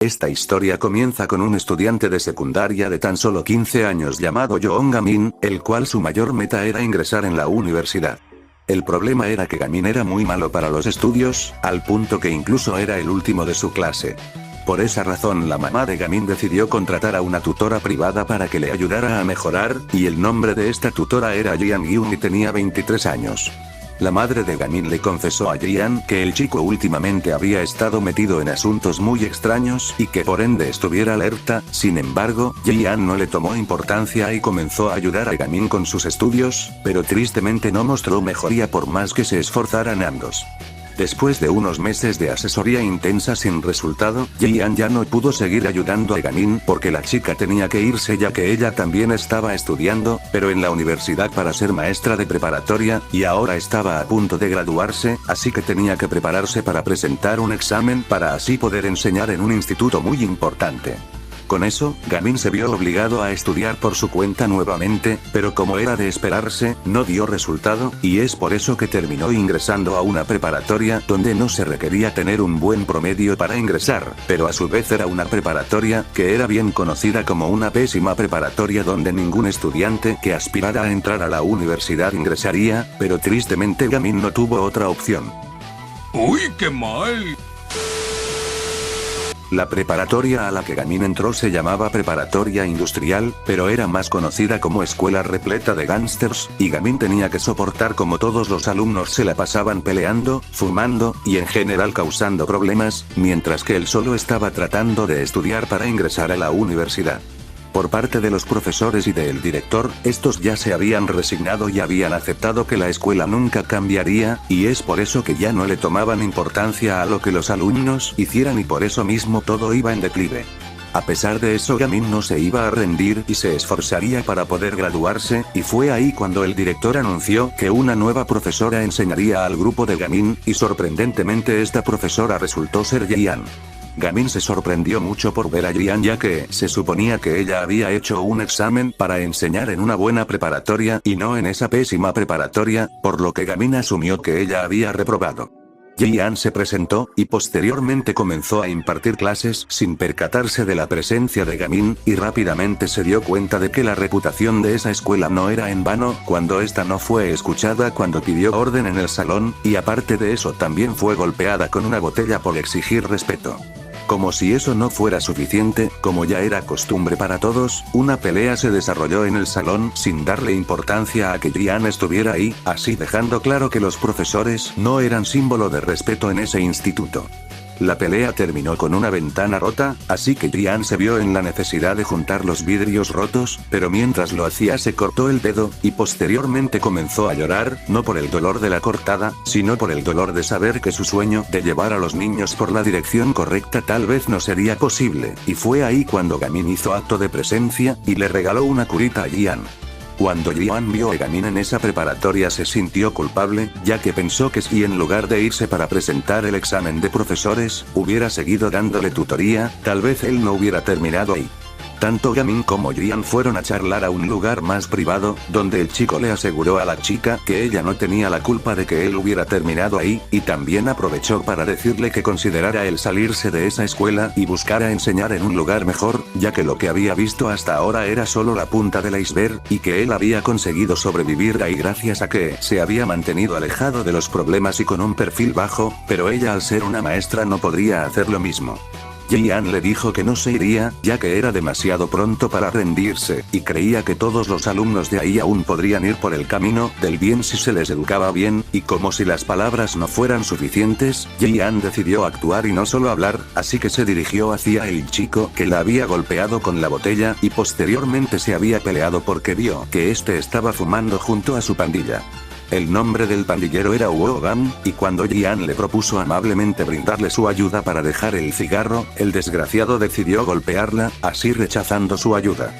Esta historia comienza con un estudiante de secundaria de tan solo 15 años llamado Yoon Gamin, el cual su mayor meta era ingresar en la universidad. El problema era que Gamin era muy malo para los estudios, al punto que incluso era el último de su clase. Por esa razón la mamá de Gamin decidió contratar a una tutora privada para que le ayudara a mejorar, y el nombre de esta tutora era Jian Gyun y tenía 23 años. La madre de Gamin le confesó a Jian que el chico últimamente había estado metido en asuntos muy extraños y que por ende estuviera alerta. Sin embargo, Jian no le tomó importancia y comenzó a ayudar a Gamin con sus estudios, pero tristemente no mostró mejoría por más que se esforzaran ambos. Después de unos meses de asesoría intensa sin resultado, Jian ya no pudo seguir ayudando a Gamin porque la chica tenía que irse ya que ella también estaba estudiando, pero en la universidad para ser maestra de preparatoria, y ahora estaba a punto de graduarse, así que tenía que prepararse para presentar un examen para así poder enseñar en un instituto muy importante. Con eso, Gamin se vio obligado a estudiar por su cuenta nuevamente, pero como era de esperarse, no dio resultado, y es por eso que terminó ingresando a una preparatoria donde no se requería tener un buen promedio para ingresar, pero a su vez era una preparatoria que era bien conocida como una pésima preparatoria donde ningún estudiante que aspirara a entrar a la universidad ingresaría, pero tristemente Gamin no tuvo otra opción. ¡Uy, qué mal! La preparatoria a la que Gamin entró se llamaba Preparatoria Industrial, pero era más conocida como escuela repleta de gángsters, y Gamin tenía que soportar como todos los alumnos se la pasaban peleando, fumando, y en general causando problemas, mientras que él solo estaba tratando de estudiar para ingresar a la universidad. Por parte de los profesores y del director, estos ya se habían resignado y habían aceptado que la escuela nunca cambiaría, y es por eso que ya no le tomaban importancia a lo que los alumnos hicieran y por eso mismo todo iba en declive. A pesar de eso Gamin no se iba a rendir y se esforzaría para poder graduarse, y fue ahí cuando el director anunció que una nueva profesora enseñaría al grupo de Gamin, y sorprendentemente esta profesora resultó ser Jian. Gamin se sorprendió mucho por ver a Jian ya que se suponía que ella había hecho un examen para enseñar en una buena preparatoria y no en esa pésima preparatoria, por lo que Gamin asumió que ella había reprobado. Jian se presentó, y posteriormente comenzó a impartir clases sin percatarse de la presencia de Gamin, y rápidamente se dio cuenta de que la reputación de esa escuela no era en vano, cuando esta no fue escuchada cuando pidió orden en el salón, y aparte de eso también fue golpeada con una botella por exigir respeto. Como si eso no fuera suficiente, como ya era costumbre para todos, una pelea se desarrolló en el salón sin darle importancia a que Jian estuviera ahí, así dejando claro que los profesores no eran símbolo de respeto en ese instituto. La pelea terminó con una ventana rota, así que Jian se vio en la necesidad de juntar los vidrios rotos, pero mientras lo hacía se cortó el dedo, y posteriormente comenzó a llorar, no por el dolor de la cortada, sino por el dolor de saber que su sueño de llevar a los niños por la dirección correcta tal vez no sería posible, y fue ahí cuando Gamin hizo acto de presencia, y le regaló una curita a Jian. Cuando Jian vio a Gamin en esa preparatoria se sintió culpable, ya que pensó que si en lugar de irse para presentar el examen de profesores, hubiera seguido dándole tutoría, tal vez él no hubiera terminado ahí. Tanto Gamin como Jian fueron a charlar a un lugar más privado, donde el chico le aseguró a la chica que ella no tenía la culpa de que él hubiera terminado ahí, y también aprovechó para decirle que considerara el salirse de esa escuela y buscara enseñar en un lugar mejor, ya que lo que había visto hasta ahora era solo la punta del iceberg, y que él había conseguido sobrevivir ahí gracias a que se había mantenido alejado de los problemas y con un perfil bajo, pero ella al ser una maestra no podría hacer lo mismo. Jian le dijo que no se iría, ya que era demasiado pronto para rendirse, y creía que todos los alumnos de ahí aún podrían ir por el camino del bien si se les educaba bien, y como si las palabras no fueran suficientes, Jian decidió actuar y no solo hablar, así que se dirigió hacia el chico que la había golpeado con la botella, y posteriormente se había peleado porque vio que este estaba fumando junto a su pandilla. El nombre del pandillero era Wogan, y cuando Jian le propuso amablemente brindarle su ayuda para dejar el cigarro, el desgraciado decidió golpearla, así rechazando su ayuda.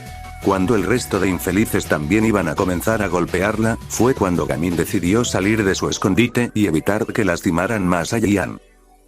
Cuando el resto de infelices también iban a comenzar a golpearla, fue cuando Gamin decidió salir de su escondite y evitar que lastimaran más a Jian.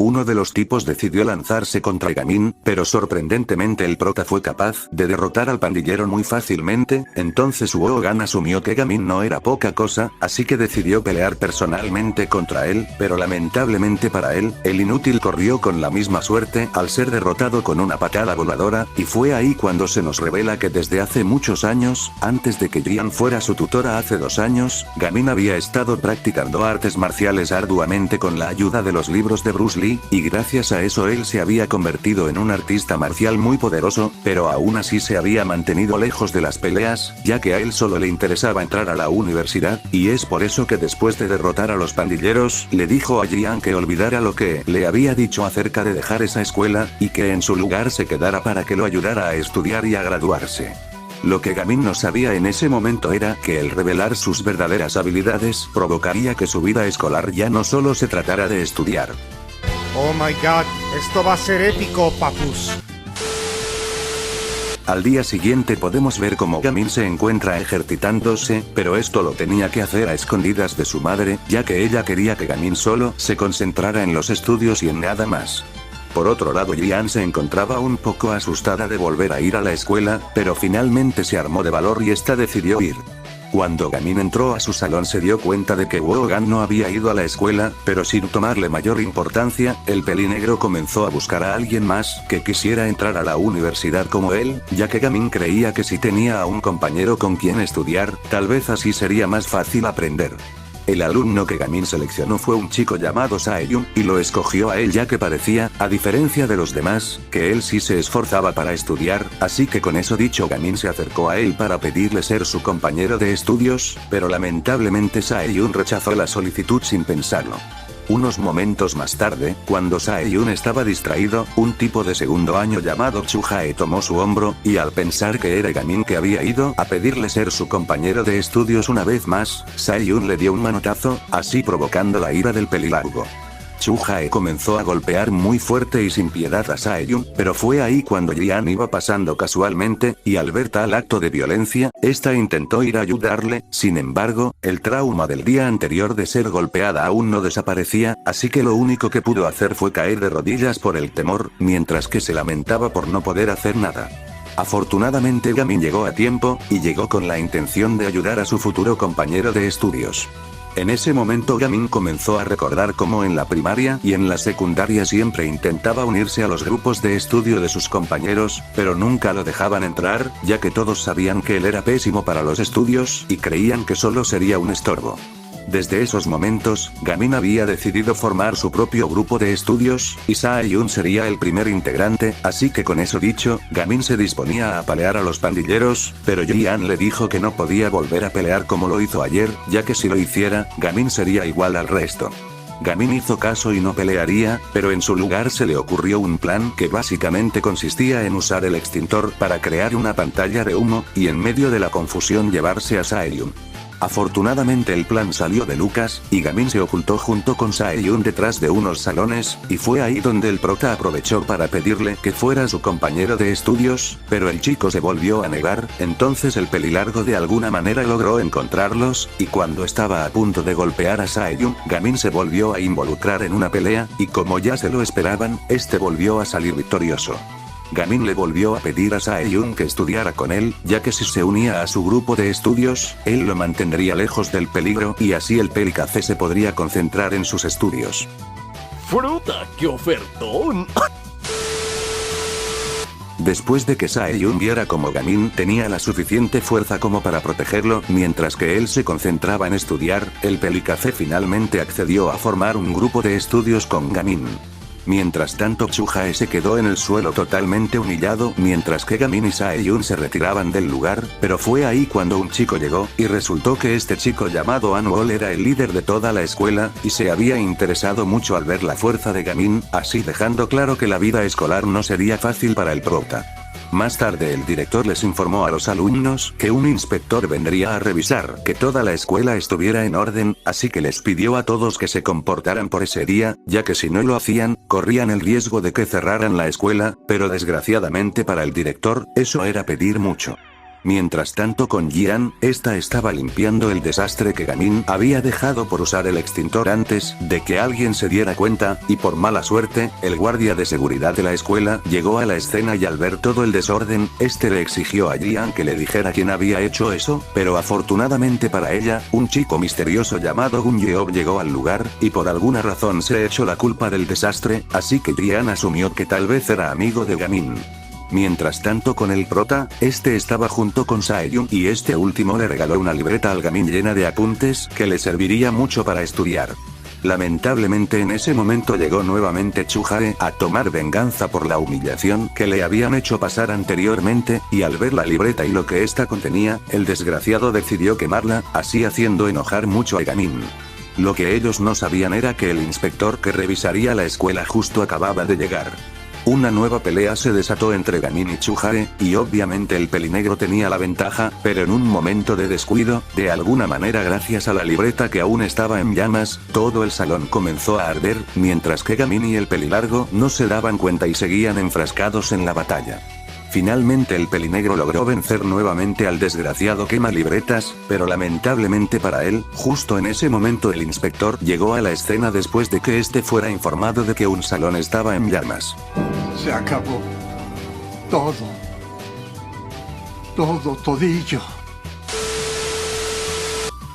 Uno de los tipos decidió lanzarse contra Gamin, pero sorprendentemente el prota fue capaz de derrotar al pandillero muy fácilmente, entonces Wogan asumió que Gamin no era poca cosa, así que decidió pelear personalmente contra él, pero lamentablemente para él, el inútil corrió con la misma suerte al ser derrotado con una patada voladora, y fue ahí cuando se nos revela que desde hace muchos años, antes de que Jian fuera su tutora hace 2 años, Gamin había estado practicando artes marciales arduamente con la ayuda de los libros de Bruce Lee, y gracias a eso él se había convertido en un artista marcial muy poderoso, pero aún así se había mantenido lejos de las peleas, ya que a él solo le interesaba entrar a la universidad, y es por eso que después de derrotar a los pandilleros, le dijo a Jian que olvidara lo que le había dicho acerca de dejar esa escuela, y que en su lugar se quedara para que lo ayudara a estudiar y a graduarse. Lo que Gamin no sabía en ese momento era que el revelar sus verdaderas habilidades provocaría que su vida escolar ya no solo se tratara de estudiar. Oh my god, esto va a ser épico, papus. Al día siguiente podemos ver cómo Gamin se encuentra ejercitándose, pero esto lo tenía que hacer a escondidas de su madre, ya que ella quería que Gamin solo se concentrara en los estudios y en nada más. Por otro lado, Jian se encontraba un poco asustada de volver a ir a la escuela, pero finalmente se armó de valor y esta decidió ir. Cuando Gamin entró a su salón se dio cuenta de que Wogan no había ido a la escuela, pero sin tomarle mayor importancia, el pelinegro comenzó a buscar a alguien más que quisiera entrar a la universidad como él, ya que Gamin creía que si tenía a un compañero con quien estudiar, tal vez así sería más fácil aprender. El alumno que Gamin seleccionó fue un chico llamado Saeyun, y lo escogió a él ya que parecía, a diferencia de los demás, que él sí se esforzaba para estudiar, así que con eso dicho Gamin se acercó a él para pedirle ser su compañero de estudios, pero lamentablemente Saeyun rechazó la solicitud sin pensarlo. Unos momentos más tarde, cuando Saeyun estaba distraído, un tipo de segundo año llamado Chujae tomó su hombro, y al pensar que era Gamin que había ido a pedirle ser su compañero de estudios una vez más, Saeyun le dio un manotazo, así provocando la ira del pelilargo. Chujae comenzó a golpear muy fuerte y sin piedad a Saeyun, pero fue ahí cuando Jian iba pasando casualmente, y al ver tal acto de violencia, esta intentó ir a ayudarle, sin embargo, el trauma del día anterior de ser golpeada aún no desaparecía, así que lo único que pudo hacer fue caer de rodillas por el temor, mientras que se lamentaba por no poder hacer nada. Afortunadamente Gamin llegó a tiempo, y llegó con la intención de ayudar a su futuro compañero de estudios. En ese momento Gamin comenzó a recordar cómo en la primaria y en la secundaria siempre intentaba unirse a los grupos de estudio de sus compañeros, pero nunca lo dejaban entrar, ya que todos sabían que él era pésimo para los estudios y creían que solo sería un estorbo. Desde esos momentos, Gamin había decidido formar su propio grupo de estudios, y Saeyun sería el primer integrante, así que con eso dicho, Gamin se disponía a apalear a los pandilleros, pero Jian le dijo que no podía volver a pelear como lo hizo ayer, ya que si lo hiciera, Gamin sería igual al resto. Gamin hizo caso y no pelearía, pero en su lugar se le ocurrió un plan que básicamente consistía en usar el extintor para crear una pantalla de humo, y en medio de la confusión llevarse a Saeyun. Afortunadamente el plan salió de Lucas, y Gamin se ocultó junto con Saeyun detrás de unos salones, y fue ahí donde el prota aprovechó para pedirle que fuera su compañero de estudios, pero el chico se volvió a negar, entonces el pelilargo de alguna manera logró encontrarlos, y cuando estaba a punto de golpear a Saeyun, Gamin se volvió a involucrar en una pelea, y como ya se lo esperaban, este volvió a salir victorioso. Gamin le volvió a pedir a Saeyun que estudiara con él, ya que si se unía a su grupo de estudios, él lo mantendría lejos del peligro y así el pelicafé se podría concentrar en sus estudios. ¡Fruta, qué ofertón! Después de que Saeyun viera como Gamin tenía la suficiente fuerza como para protegerlo, mientras que él se concentraba en estudiar, el pelicafé finalmente accedió a formar un grupo de estudios con Gamin. Mientras tanto Chujae se quedó en el suelo totalmente humillado mientras que Gamin y Saeyun se retiraban del lugar, pero fue ahí cuando un chico llegó, y resultó que este chico llamado Anwol era el líder de toda la escuela, y se había interesado mucho al ver la fuerza de Gamin, así dejando claro que la vida escolar no sería fácil para el prota. Más tarde el director les informó a los alumnos que un inspector vendría a revisar que toda la escuela estuviera en orden, así que les pidió a todos que se comportaran por ese día, ya que si no lo hacían, corrían el riesgo de que cerraran la escuela, pero desgraciadamente para el director, eso era pedir mucho. Mientras tanto con Jian, esta estaba limpiando el desastre que Gamin había dejado por usar el extintor antes de que alguien se diera cuenta, y por mala suerte, el guardia de seguridad de la escuela llegó a la escena y al ver todo el desorden, este le exigió a Jian que le dijera quién había hecho eso, pero afortunadamente para ella, un chico misterioso llamado Gun Yeob llegó al lugar, y por alguna razón se echó la culpa del desastre, así que Jian asumió que tal vez era amigo de Gamin. Mientras tanto con el prota, este estaba junto con Saeyun y este último le regaló una libreta al Gamin llena de apuntes que le serviría mucho para estudiar. Lamentablemente en ese momento llegó nuevamente Chujae a tomar venganza por la humillación que le habían hecho pasar anteriormente, y al ver la libreta y lo que ésta contenía, el desgraciado decidió quemarla, así haciendo enojar mucho a Gamin. Lo que ellos no sabían era que el inspector que revisaría la escuela justo acababa de llegar. Una nueva pelea se desató entre Gamin y Chujae, y obviamente el pelinegro tenía la ventaja, pero en un momento de descuido, de alguna manera gracias a la libreta que aún estaba en llamas, todo el salón comenzó a arder, mientras que Gamin y el pelilargo no se daban cuenta y seguían enfrascados en la batalla. Finalmente el pelinegro logró vencer nuevamente al desgraciado quema libretas, pero lamentablemente para él, justo en ese momento el inspector llegó a la escena después de que este fuera informado de que un salón estaba en llamas. Se acabó. Todo. Todillo.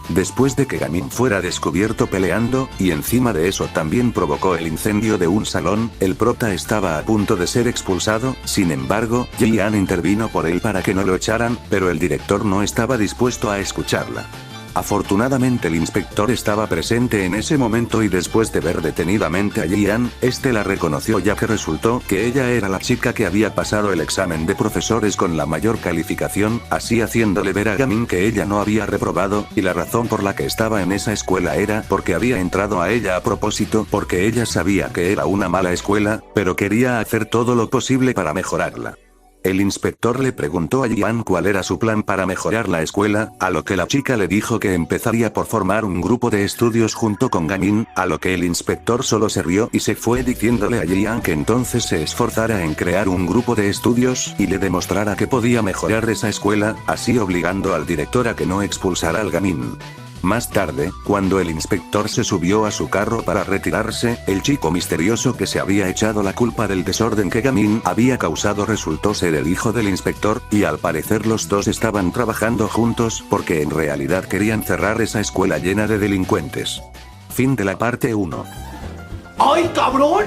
Después de que Gamin fuera descubierto peleando, y encima de eso también provocó el incendio de un salón, el prota estaba a punto de ser expulsado, sin embargo, Jian intervino por él para que no lo echaran, pero el director no estaba dispuesto a escucharla. Afortunadamente el inspector estaba presente en ese momento y después de ver detenidamente a Jian, este la reconoció ya que resultó que ella era la chica que había pasado el examen de profesores con la mayor calificación, así haciéndole ver a Gamin que ella no había reprobado, y la razón por la que estaba en esa escuela era porque había entrado a ella a propósito porque ella sabía que era una mala escuela, pero quería hacer todo lo posible para mejorarla. El inspector le preguntó a Jian cuál era su plan para mejorar la escuela, a lo que la chica le dijo que empezaría por formar un grupo de estudios junto con Gamin, a lo que el inspector solo se rió y se fue diciéndole a Jian que entonces se esforzara en crear un grupo de estudios y le demostrara que podía mejorar esa escuela, así obligando al director a que no expulsara al Gamin. Más tarde, cuando el inspector se subió a su carro para retirarse, el chico misterioso que se había echado la culpa del desorden que Gamin había causado resultó ser el hijo del inspector, y al parecer los dos estaban trabajando juntos porque en realidad querían cerrar esa escuela llena de delincuentes. Fin de la parte 1. ¡Ay, cabrón!